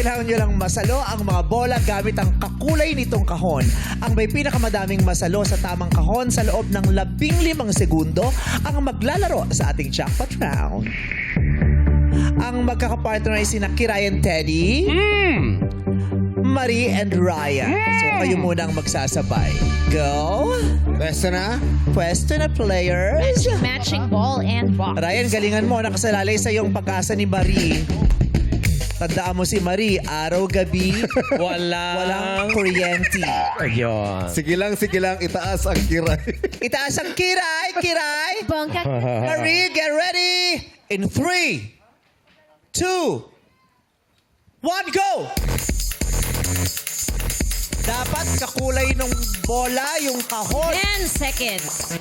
kailangan nyo lang masalo ang mga bola gamit ang kakulay nitong kahon. Ang may pinakamadaming masalo sa tamang kahon sa loob ng 15 segundo ang maglalaro sa ating jackpot round. Ang magkakapartner ay sina Kiray and Teddy, Marie and Ryan. So kayo munang magsasabay. Go! Pwesto na? Pwesto na, players. Matching ball and box. Ryan, galingan mo. Nakasalalay sa iyong pag-asa ni Marie. Tandaan mo si Marie, araw-gabi, walang kuryente. Ayun. Sige lang, itaas ang kiray. Itaas ang Kiray! Kiray! Bongka. Marie, get ready! In 3, 2, 1, go! Dapat kakulay ng bola yung kahon. 10 seconds.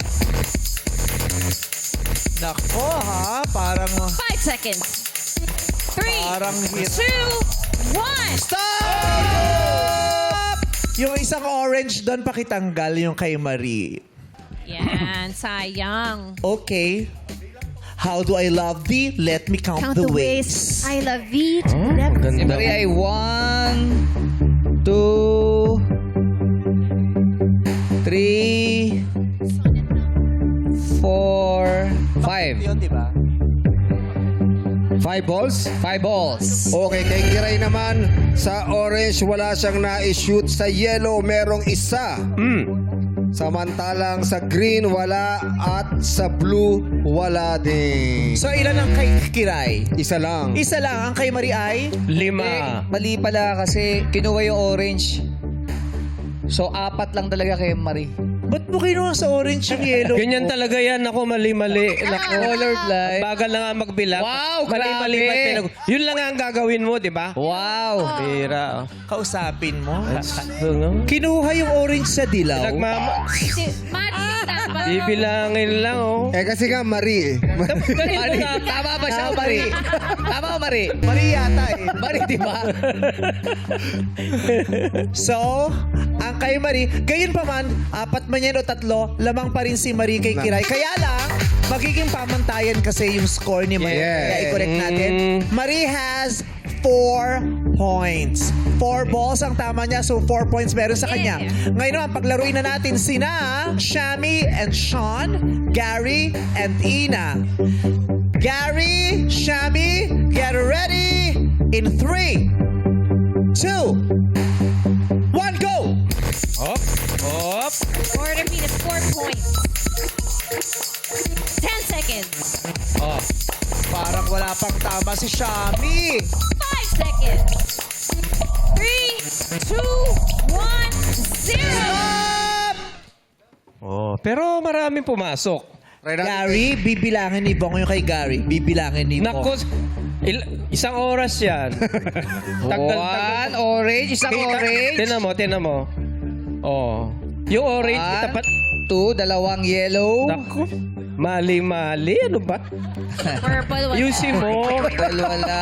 Nako ha, parang 5 seconds. 3, Parang hirap. 2, 1. Stop! Yung isang orange doon, pakitanggal yung kay Marie. Yan, sayang. Okay. How do I love thee? Let me count, the ways. I love you. Si Ganda. Maria ay 1, 2, 3, 4, 5. Yun, di ba? 5 balls? 5 balls. Okay, kay Kiray naman, sa orange wala siyang na-shoot. Sa yellow, merong isa. Samantalang sa green, wala. At sa blue, wala din. So, ilan ang kay Kiray? Isa lang. Isa lang. Ang kay Marie ay? 5. Mali pala kasi kinuha yung orange. So, 4 lang talaga kay Marie. Ba't mo kinuha sa orange yung yellow? Ganyan talaga yan. Ako, mali-mali. Naku. Colorblind. Bagal na nga magbilang. Wow, Mali-mali grabe. ba't yun lang nga ang gagawin mo, di ba? Wow. Bira. Kausapin mo. Ano? Kinuha yung orange sa dilaw. Marie, Ibilangin lang, oh. Eh kasi nga, Marie. Marie, tama ba siya, Marie? Tama ba, Marie? Marie yata eh. Marie, di ba? So, ang kay Marie, gayon pa man, 4 man yan o 3, lamang pa rin si Marie kay Kiray. Kaya lang, magiging pamantayan kasi yung score ni Marie. Yes. Kaya i-correct natin. Marie has 4 points. 4 balls ang tama niya, so 4 points meron sa kanya. Ngayon naman, paglaruin na natin sina Shami and Sean, Gary and Ina. Gary, Shami, get ready in 3, 2, 1, go! Hop. Hop. Order me to 4 points. 10 seconds. Oh. Parang wala pang tama si Shami. 5 seconds. 3, 2, 1, 0. Oh. Pero maraming pumasok. Try natin. Gary, bibilangin ni Bong yung kay Gary. Bibilangin ni Bong. Naku, isang oras yan. One orange, isang orange. Tinan mo. Oh. Yung orange, One, tapat. 2, 2 yellow. Naku, mali-mali. Ano ba? Purple, wala. Yusin mo. Purple, wala.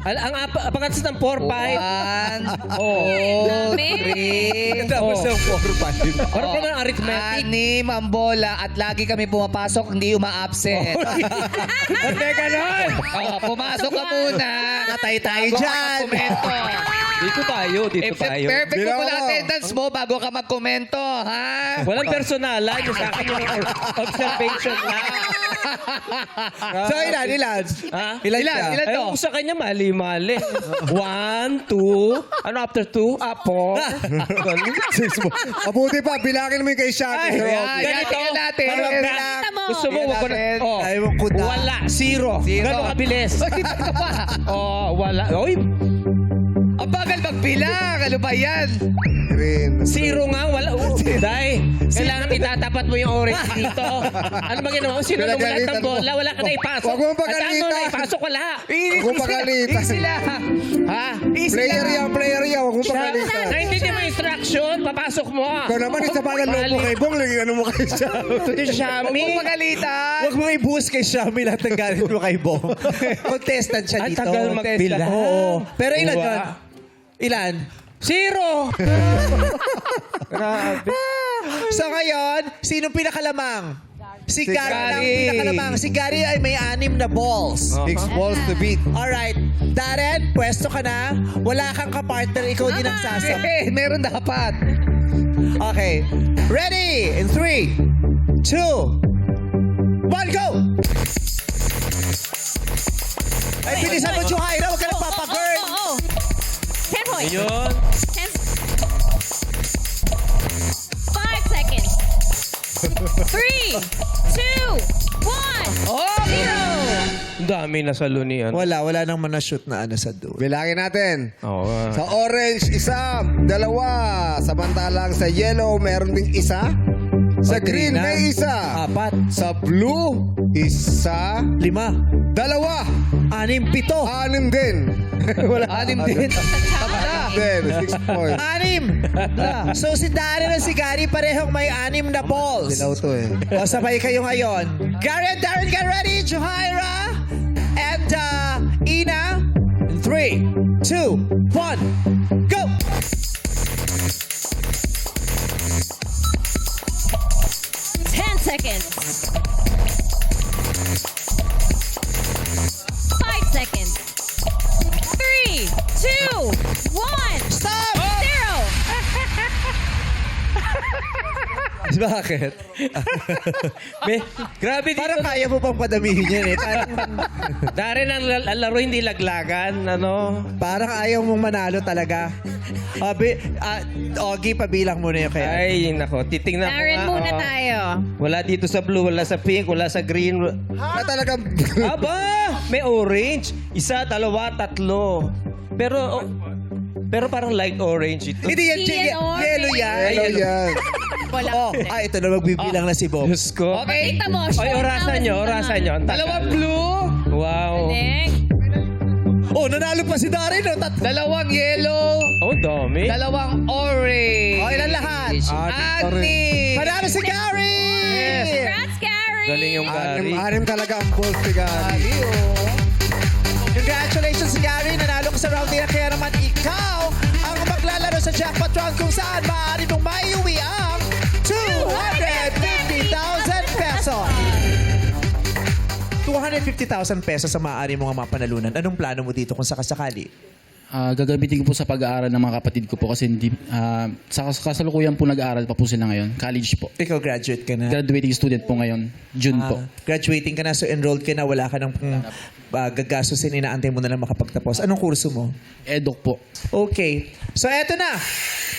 Ang pagkatas ng 4, 5. 1, Oh. 2, 3, Tapos Oh. ang 4-5. Para pa ng arithmetic. 6 ang bola at lagi kami pumapasok, hindi uma-absent. Hindi ganon. Oh, pumasok ka muna. Natay tayo Bago ka dyan. magkomento. Dito tayo. If perfect mo pala attendance mo bago ka magkomento, ha? Walang personalan. Yung sa akin yung observation lang. So, ilan? Ha? Ilan Ilan? ka? Ilan? Ay, kung sa kanya, mali-mali. 1, 2. Ano after 2? 4. Mabuti pa, bilangin mo yung kay Shami. Yan, tingnan natin. Kita mo. Gusto mo, wag ko na. Oh, Ayaw mong kuda. wala. 0. Gano'ng kabilis? Ito pa. Oh, wala. Oy, Ang bagal magbilang. Ano ba yan? Green. 0 nga. Wala. Dahil, kailangan itatapat mo yung orange dito. Ano ba ginawa mo? Sino numulat ng bola? Wala ka na ipasok. Wag mo At ano pagalitan. na ipasok? Wala. Huwag mong pagalitan. Easy lang. Ha? Player yan. Huwag mong pagalitan. Naintindihan mo yung instruction? Papasok mo. Ikaw naman, isa pa ng loob mo kay Bong. Lagi ano mo kay Shami. Yung Shami. Huwag magalitan. Huwag mong i-boost kay Shami lahat ng galit mo kay Bong. Contestant siya Ang dito. tagal magbilang. Oo. Pero ilan Diba? yun? Ilan? 0. Grabe. So ngayon, sino pinakalamang? Si Si Gary ang Gary. pinakalamang. Si Gary ay may 6 na balls. 6 balls to beat. Alright. Darren, pwesto ka na. Wala kang kapartner. Ikaw din ang sasam. Eh, meron dapat. Okay. Ready? In 3, 2, 1, go! Ay, bilisan mo, Chuhaira. Huwag ka nang papagirl. Oh. 10 points. Ayun. 10. 5 seconds. 3, 2, 1. Oh! 0. Ang dami na sa lunian. Wala nang mana-shoot na ano sa dulo. Bilangin natin. Oo. Sa orange, 1, 2. Samantalang sa yellow, meron ding 1. Sa green, na. may 1. 4, Sa blue, 1, 5, 2. 6, 7. 6 din. Wala. 6 din. Anim din. 6 points. 6. So si Darren at si Gary parehong may 6 na balls. Dilaw to eh. O sabay kayo ngayon. Gary and Darren, get ready. Juhaira and Ina. In 3, 2, 1, go! Seconds. 5 seconds. 3, 2, 1. Stop! 0. Bakit? Grabe dito. Parang kaya mo pang padamihin yan eh. Darren, ang laro hindi laglagan. Ano? Parang ayaw mong manalo talaga. Ogie, pabilang mo na yun kaya. Ay, nako. Titingnan ko Darren nga, muna oh. tayo. Wala dito sa blue, wala sa pink, wala sa green. Na talagang... Aba! May orange. 1, 2, 3. Pero parang light orange ito. Hindi yan, Hindi yan orange. yellow yan. Hello yan. Wala. Oh, ito na magbibilang na si Bob. Diyos ko. Okay. Kita mo. Oy, short orasan hours nyo, na orasan naman. nyo. Ang tagal. Dalawang blue, Wow. Next. Oh, nanalo pa si Darren. No? dalawang yellow, Oh, dami. dalawang orange. Oh, ilan lahat? Anim. Panalo si Gary! Congrats, Gary. Galing yung Gary. Anim talaga ang balls ni Gary. Congratulations, Gary! Nanalo ka sa round nila. Kaya naman ikaw ang maglalaro sa jackpot round kung saan maaari mong maiuwi ang 250,000 pesos. 250,000 pesos ang maaari mong mapanalunan. Anong plano mo dito kung sakasakali? Gagamitin ko po sa pag-aaral ng mga kapatid ko po kasi hindi, sa kasalukuyan po nag-aaral pa po sila ngayon. College po. Ikaw graduate ka na. Graduating student po ngayon. June po. Graduating ka na, so enrolled ka na, wala ka ng gagastusin, inaantay mo na lang makapagtapos. Anong kurso mo? Edok po. Okay. So eto na.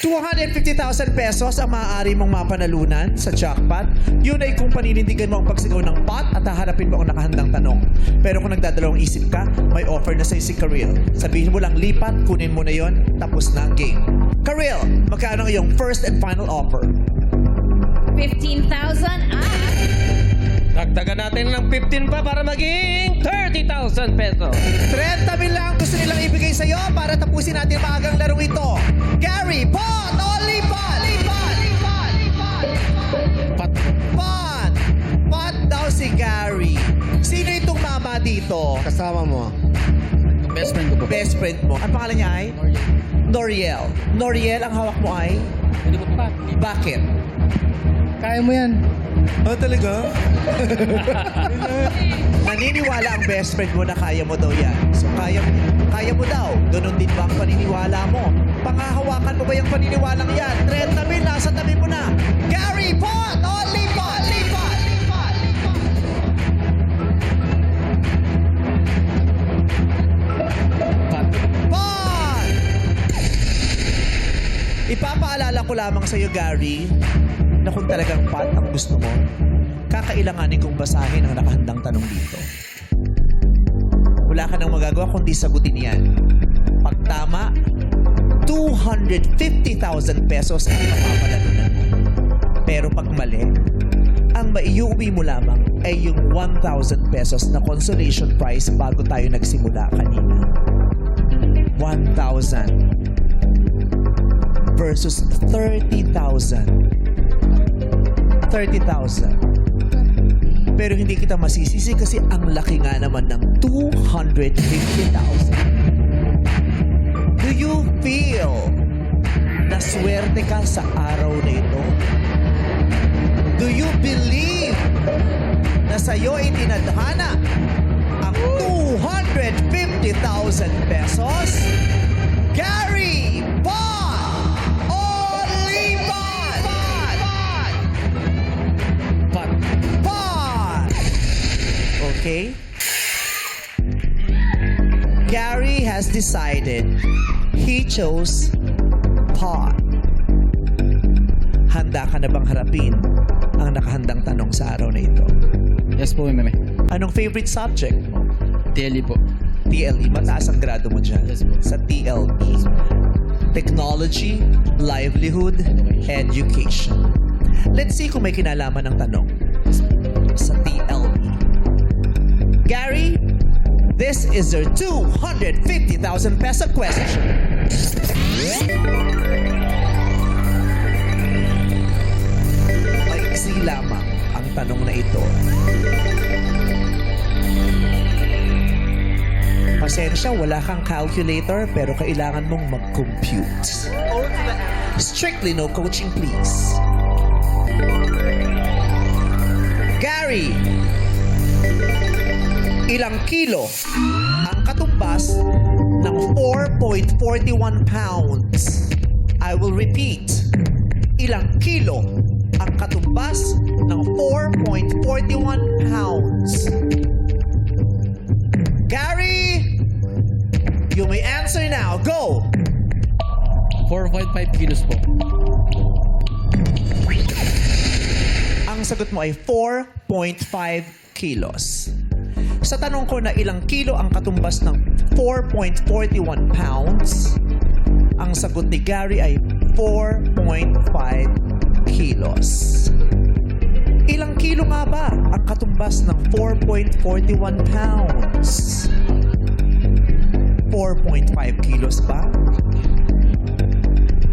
250,000 pesos ang maaari mong mapanalunan sa jackpot. Yun ay kung paninindigan mo ang pagsigaw ng pot at haharapin mo ang nakahandang tanong. Pero kung nagdadalawang isip ka, may offer na sa'yo si Karil. Sabihin mo lang lipat, kunin mo na yon, tapos na ang game. Karil, magkano ang iyong first and final offer? 15,000 at Dagdagan natin ng 15 pa para maging 30,000 pesos. 30,000 lang gusto nilang ibigay sa'yo para tapusin natin ang maagang laro ito. Gary, pot! Only pot! Pat. Pot! Pot daw si Gary. Sino itong mama dito? Kasama mo. Best friend ko po. Best friend mo. Ang pangalan niya ay? Noriel. Noriel, ang hawak mo ay? Bakit? Kaya mo yan. Oh, talaga? Naniniwala ang best friend mo na kaya mo daw yan. So, kaya mo daw. Ganon din ba ang paniniwala mo? Pangahawakan mo ba yung paniniwalang yan? 30,000, nasa tabi mo na. Gary, pot! Only pot! Pat. Pot! Ipapaalala ko lamang sa'yo, Gary, na kung talagang pot ang gusto mo, kakailanganin kong basahin ang nakahandang tanong dito. Wala ka nang magagawa kundi sagutin yan. Pag tama, 250,000 pesos ang mapapalalunan mo. Pero pag mali, ang maiuwi mo lamang ay yung 1,000 pesos na consolation prize bago tayo nagsimula kanina. 1,000 versus 30,000. 30,000. Pero hindi kita masisisi kasi ang laki nga naman ng 250,000. Do you feel na swerte ka sa araw na ito? Do you believe sa'yo itinadhana ang 250,000 pesos. Gary Bon Olivan! Pat. Bon! Okay. Gary has decided he chose pot. Handa ka na bang harapin ang nakahandang tanong sa araw na ito? Yes po, meme. Anong favorite subject mo? TLE po. TLE. Mataas ang grado mo dyan. Yes po. Sa TLE. Technology, livelihood, education. Let's see kung may kinalaman ng tanong sa TLE. Gary, this is your 250,000 peso question. Maiksi lamang ang tanong na ito. Pasensya, wala kang calculator pero kailangan mong mag-compute. Strictly no coaching, please. Gary, ilang kilo ang katumbas ng 4.41 pounds? I will repeat. Ilang kilo ang katumbas ng 4.41 pounds? Gary, you may answer now. Go! 4.5 kilos po. Ang sagot mo ay 4.5 kilos. Sa tanong ko na ilang kilo ang katumbas ng 4.41 pounds, ang sagot ni Gary ay 4.5 kilos. Ilang kilo nga ba ang katumbas ng 4.41 pounds? 4.5 kilos ba?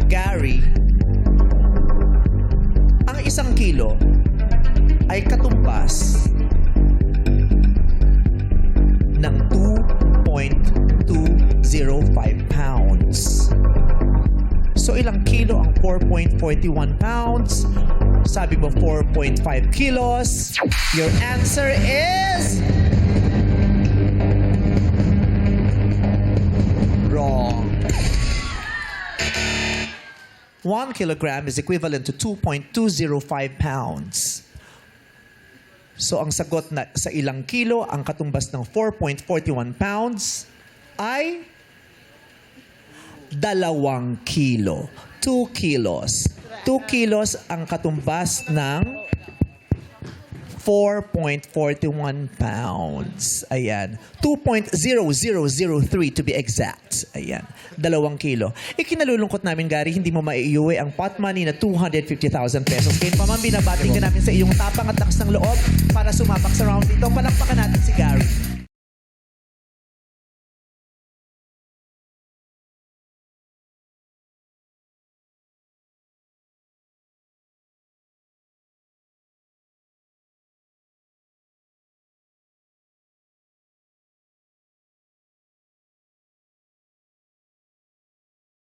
Gary, ang isang kilo ay katumbas ng 2.205 pounds. So ilang kilo ang 4.41 pounds? Sabi mo 4.5 kilos. Your answer is wrong. 1 kilogram is equivalent to 2.205 pounds. So ang sagot na sa ilang kilo ang katumbas ng 4.41 pounds ay 2 kilo. 2 kilos. 2 kilos ang katumbas ng 4.41 pounds. Ayan. 2.0003 to be exact. Ayan. 2 kilo. Ikinalulungkot namin, Gary, hindi mo maiuwi ang pot money na 250,000 pesos. Kaya pa man, binabati ka namin sa iyong tapang at lakas ng loob para sumabak sa round ito. Palakpakan natin si Gary.